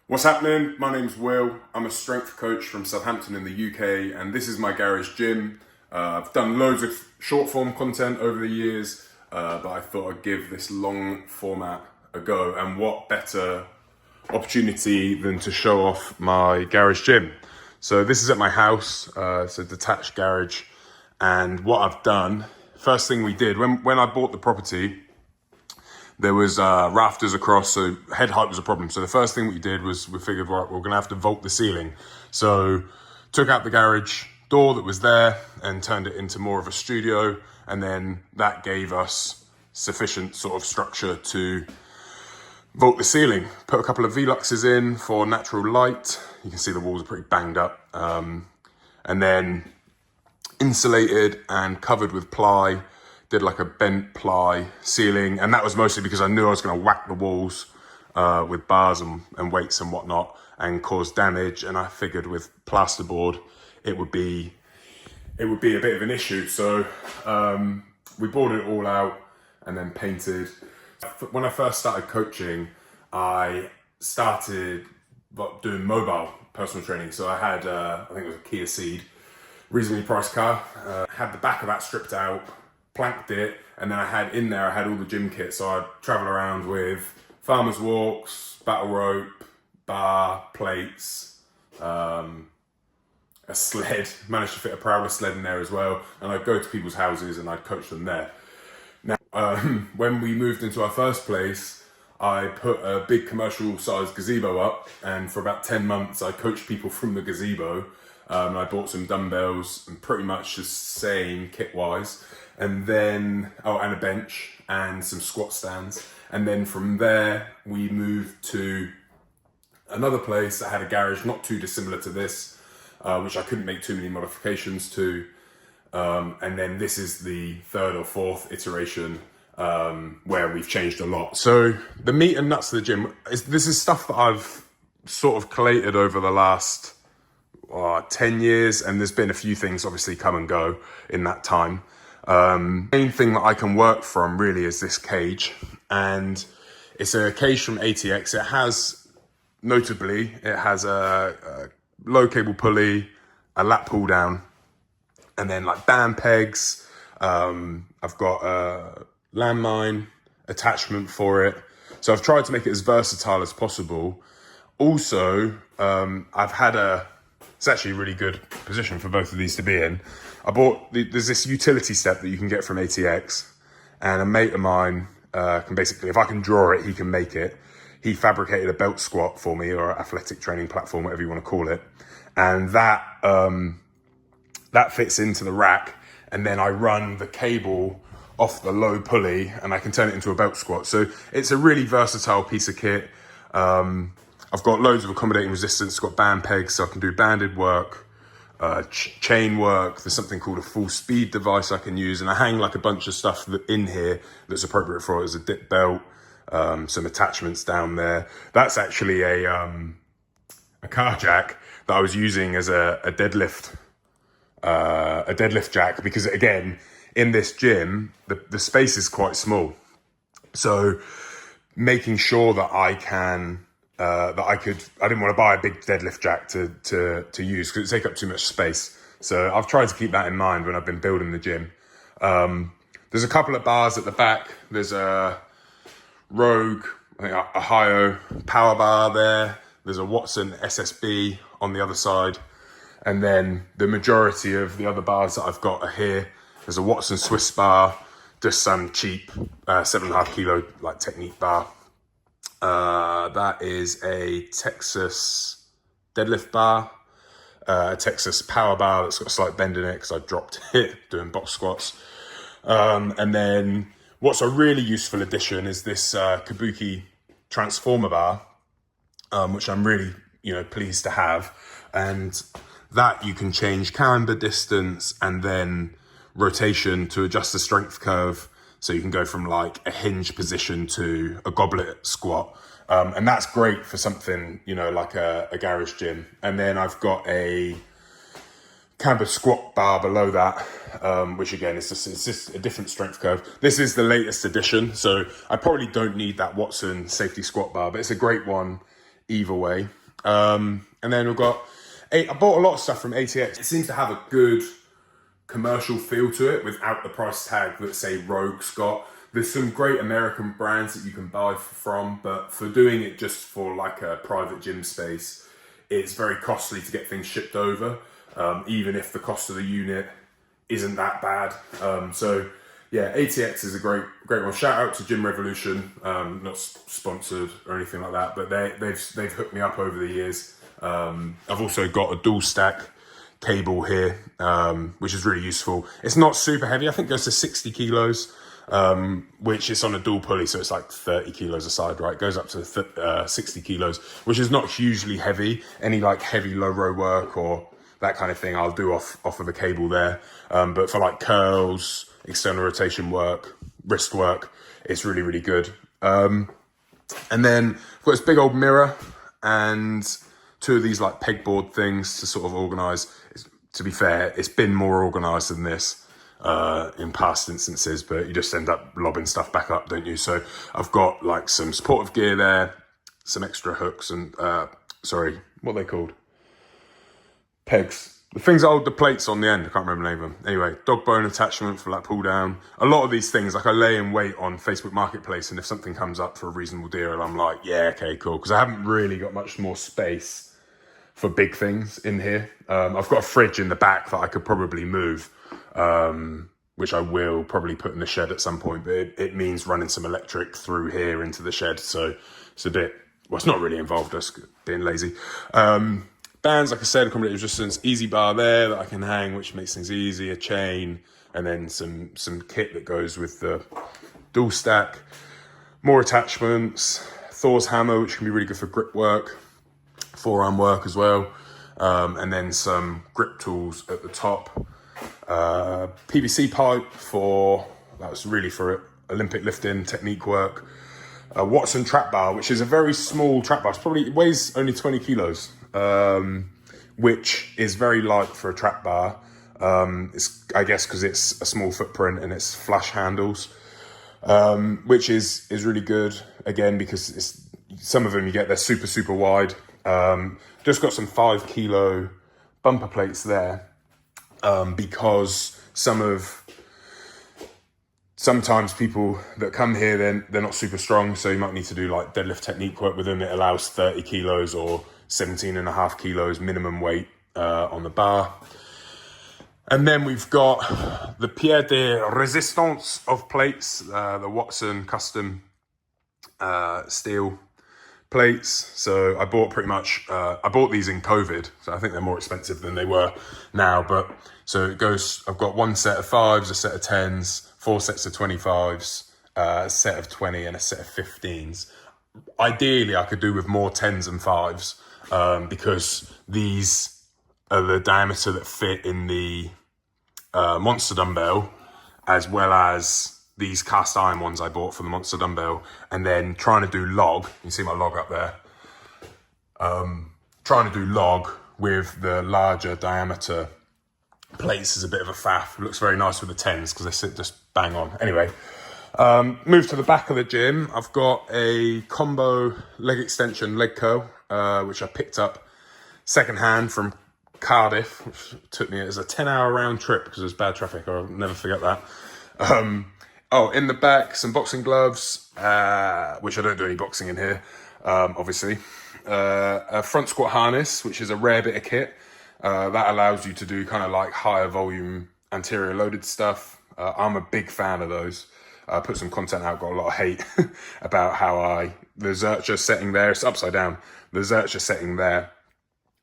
What's happening? My name's Will. I'm a strength coach from Southampton in the UK, and this is my garage gym. I've done loads of short form content over the years, but I thought I'd give this long format a go. And what better opportunity than to show off my garage gym? So this is at my house. It's a detached garage, and what I've done, first thing we did when I bought the property, there was rafters across, so head height was a problem. So the first thing we did was we figured, right, we're gonna have to vault the ceiling. So took out the garage door that was there and turned it into more of a studio. And then that gave us sufficient sort of structure to vault the ceiling. Put a couple of Veluxes in for natural light. You can see the walls are pretty banged up. And then insulated and covered with ply. Did like a bent ply ceiling, and that was mostly because I knew I was going to whack the walls with bars and weights and whatnot and cause damage. And I figured with plasterboard it would be a bit of an issue. So we boarded it all out and then painted. When I first started coaching, I started doing mobile personal training. So I had I think it was a Kia Ceed, reasonably priced car. Had the back of that stripped out, planked it, and then I had all the gym kit. So I'd travel around with farmer's walks, battle rope, bar, plates, a sled. Managed to fit a prowler sled in there as well. And I'd go to people's houses and I'd coach them there. Now, when we moved into our first place, I put a big commercial sized gazebo up, and for about 10 months I coached people from the gazebo. I bought some dumbbells and pretty much the same kit wise. And then, and a bench and some squat stands. And then from there, we moved to another place that had a garage not too dissimilar to this, which I couldn't make too many modifications to. And then this is the third or fourth iteration where we've changed a lot. So the meat and nuts of the gym, this is stuff that I've sort of collated over the last 10 years. And there's been a few things obviously come and go in that time. Main thing that I can work from really is this cage, and it's a cage from ATX. It has a low cable pulley, a lat pull down, and then like band pegs. I've got a landmine attachment for it. So I've tried to make it as versatile as possible. Also, it's actually a really good position for both of these to be in. There's this utility step that you can get from ATX, and a mate of mine can basically, if I can draw it, he can make it. He fabricated a belt squat for me, or athletic training platform, whatever you want to call it. And that fits into the rack, and then I run the cable off the low pulley and I can turn it into a belt squat. So it's a really versatile piece of kit. I've got loads of accommodating resistance. It's got band pegs, so I can do banded work, chain work. There's something called a full speed device I can use, and I hang like a bunch of stuff in here that's appropriate for it. There's a dip belt, some attachments down there. That's actually a car jack that I was using as a deadlift jack, because again, in this gym, the space is quite small. So making sure that I didn't want to buy a big deadlift jack to use because it take up too much space. So I've tried to keep that in mind when I've been building the gym. There's a couple of bars at the back. There's a Rogue, I think a Ohio power bar there. There's a Watson SSB on the other side. And then the majority of the other bars that I've got are here. There's a Watson Swiss bar, just some cheap 7.5 kilo like technique bar. That is a Texas deadlift bar, a Texas power bar that's got a slight bend in it because I dropped it doing box squats. And then what's a really useful addition is this Kabuki transformer bar, which I'm really pleased to have. And that you can change camber distance and then rotation to adjust the strength curve. So you can go from like a hinge position to a goblet squat. And that's great for something, like a garage gym. And then I've got a camber squat bar below that, which again, it's just a different strength curve. This is the latest edition. So I probably don't need that Watson safety squat bar, but it's a great one either way. And then we've got, I bought a lot of stuff from ATX. It seems to have a good commercial feel to it without the price tag that, say, Rogue's got. There's some great American brands that you can buy from, but for doing it just for like a private gym space, it's very costly to get things shipped over, even if the cost of the unit isn't that bad. So yeah, ATX is a great one. Shout out to Gym Revolution, not sponsored or anything like that, but they've hooked me up over the years. I've also got a dual stack cable here, which is really useful. It's not super heavy. I think it goes to 60 kilos, which is on a dual pulley, so it's like 30 kilos a side, right? It goes up to 60 kilos, which is not hugely heavy. Any like heavy low row work or that kind of thing I'll do off of the cable there. But for like curls, external rotation work, wrist work, it's really, really good. And then I've got this big old mirror and two of these like pegboard things to sort of organise. To be fair, it's been more organised than this in past instances, but you just end up lobbing stuff back up, don't you? So I've got like some supportive gear there, some extra hooks and, sorry, what are they called? Pegs. The things that hold the plates on the end, I can't remember the name of them. Anyway, dog bone attachment for like pull down. A lot of these things, like I lay in wait on Facebook Marketplace, and if something comes up for a reasonable deal, I'm like, yeah, okay, cool. Because I haven't really got much more space for big things in here. I've got a fridge in the back that I could probably move, which I will probably put in the shed at some point, but it means running some electric through here into the shed. So it's a bit, well, it's not really involved, just being lazy. Bands, like I said, accommodative resistance, easy bar there that I can hang, which makes things easy, a chain, and then some kit that goes with the dual stack. More attachments, Thor's hammer, which can be really good for grip work, forearm work as well. And then some grip tools at the top. PVC pipe that was really for Olympic lifting, technique work. A Watson trap bar, which is a very small trap bar. It weighs only 20 kilos. Which is very light for a trap bar. It's, I guess, because it's a small footprint and it's flush handles, which is really good. Again, because some of them you get, they're super, super wide. Just got some 5 kilo bumper plates there, because sometimes people that come here, they're not super strong, so you might need to do like deadlift technique work with them. It allows 30 kilos or 17.5 kilos minimum weight on the bar. And then we've got the Pierre de Resistance of plates, the Watson custom steel plates. So I bought I bought these in COVID, so I think they're more expensive than they were now. But so it goes, I've got one set of 5s, a set of 10s, 4 sets of 25s, a set of 20 and a set of 15s. Ideally, I could do with more 10s and 5s, because these are the diameter that fit in the Monster dumbbell, as well as these cast iron ones I bought for the Monster dumbbell. And then trying to do log, you see my log up there, trying to do log with the larger diameter plates is a bit of a faff. It looks very nice with the 10s because they sit just bang on. Anyway, move to the back of the gym. I've got a combo leg extension, leg curl, which I picked up secondhand from Cardiff, which took me as a 10-hour round trip because there's bad traffic. I'll never forget that. In the back, some boxing gloves, which I don't do any boxing in here, obviously. A front squat harness, which is a rare bit of kit. That allows you to do kind of like higher volume anterior loaded stuff. I'm a big fan of those. I put some content out, got a lot of hate about how the Zercher setting there, it's upside down. The Zercher setting there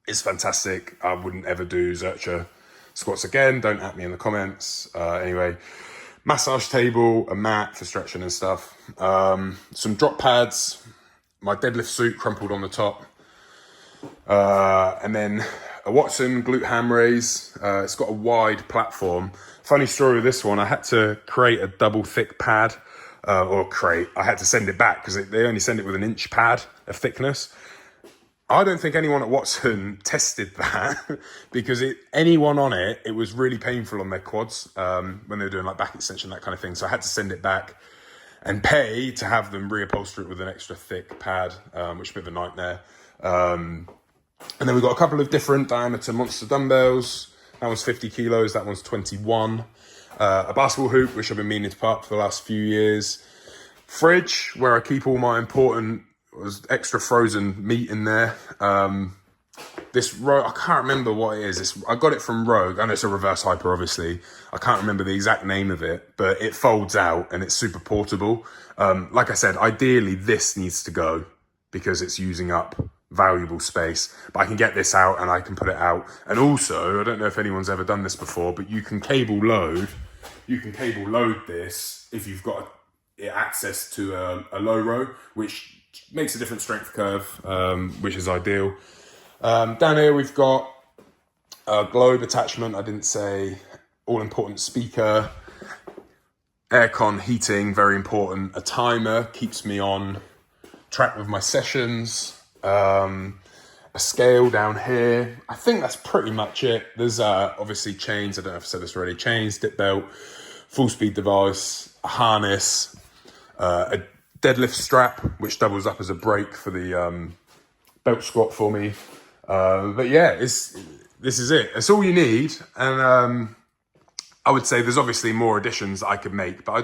is fantastic. I wouldn't ever do Zercher squats again. Don't at me in the comments. Anyway, massage table, a mat for stretching and stuff. Some drop pads, my deadlift suit crumpled on the top. And then a Watson glute ham raise. It's got a wide platform. Funny story with this one, I had to create a double thick pad, I had to send it back because they only send it with an inch pad of thickness. I don't think anyone at Watson tested that because anyone on it was really painful on their quads when they were doing like back extension, that kind of thing. So I had to send it back and pay to have them reupholster it with an extra thick pad, which is a bit of a nightmare. And then we've got a couple of different diameter monster dumbbells. That one's 50 kilos, that one's 21. A basketball hoop, which I've been meaning to put up for the last few years. Fridge, where I keep all my important extra frozen meat in there. This Rogue, I can't remember what it is. I got it from Rogue. I know it's a reverse hyper, obviously. I can't remember the exact name of it, but it folds out and it's super portable. Like I said, ideally this needs to go because it's using up valuable space, but I can get this out and I can put it out. And also, I don't know if anyone's ever done this before, but you can cable load this if you've got access to a low row, which makes a different strength curve, which is ideal. Down here we've got a globe attachment, I didn't say, all important speaker, aircon, heating, very important, a timer, keeps me on track with my sessions, a scale down here. I think that's pretty much it. There's obviously chains, I don't know if I said this already, chains, dip belt, full speed device, a harness, a deadlift strap, which doubles up as a brake for the belt squat for me. But yeah, this is it. It's all you need. And I would say there's obviously more additions I could make, but I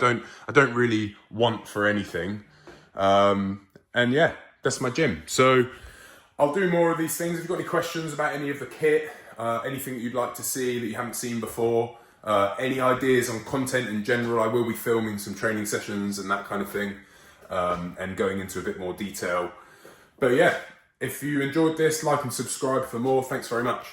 don't really want for anything. And yeah, that's my gym. So I'll do more of these things. If you've got any questions about any of the kit, anything that you'd like to see that you haven't seen before, any ideas on content in general, I will be filming some training sessions and that kind of thing, and going into a bit more detail. But yeah, if you enjoyed this, like and subscribe for more. Thanks very much.